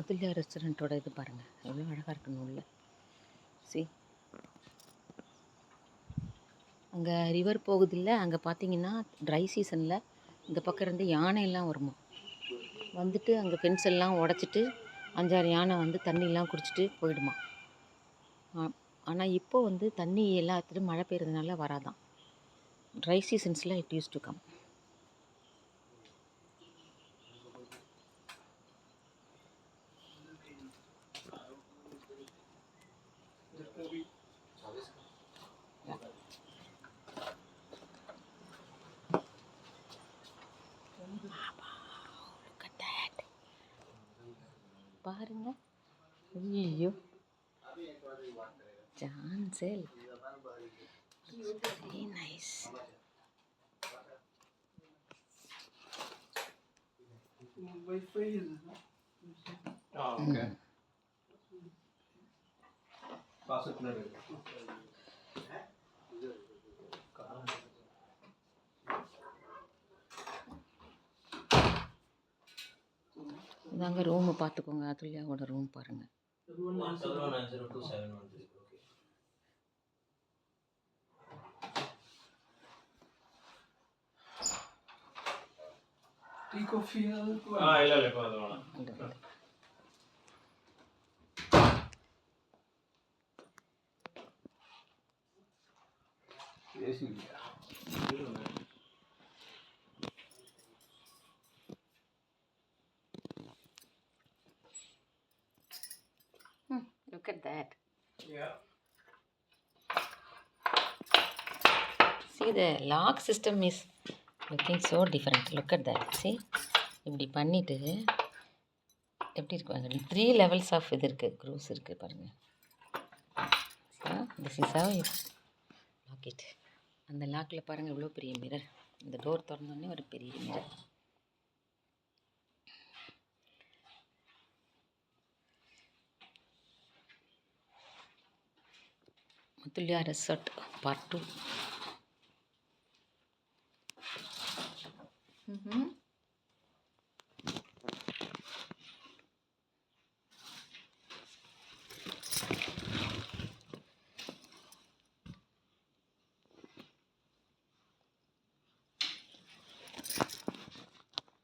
அதுல்யா ரெஸ்டாரண்ட்டோட இது பாருங்கள் எவ்வளோ அழகாக இருக்குன்னு உள்ள. அங்கே ரிவர் போகுதில்ல, அங்கே பார்த்தீங்கன்னா ட்ரை சீசனில் இந்த பக்கம் இருந்து யானையெல்லாம் வருமா, வந்துட்டு அங்கே ஃபென்ஸ் எல்லாம் உடச்சிட்டு 5-6 யானை வந்து தண்ணியெலாம் குடிச்சிட்டு போயிடுமா. ஆனால் இப்போ வந்து தண்ணி எல்லாத்துலேயும் மழை பெய்யறதுனால வராதான். ட்ரை சீசன்ஸில் இட் யூஸ் டு கம். பாருங்க, ஐயோ சான்சேல், very nice. Okay. Pass it later. இதாங்க ரூமு பார்த்துக்கோங்க, அதுல்யாவோட ரூம் பாருங்கள். 17902713. Okay. Tea, coffee, ಇಲ್ಲ ಇಲ್ಲ ಪರವಾಗಿಲ್ಲ. AC. Look at that. Yeah. See, the lock system is looking so different. Look at that. See, இப்படி பண்ணிவிட்டு எப்படி இருக்குவாங்க. 3 levels ஆஃப் இது இருக்குது, க்ரூஸ் இருக்குது பாருங்கள். This is how you lock it. அந்த லாக்கில் பாருங்கள் இவ்வளோ பெரிய மிரர். இந்த டோர் திறந்தோடனே ஒரு பெரிய மிரர். Athulya resort part 2.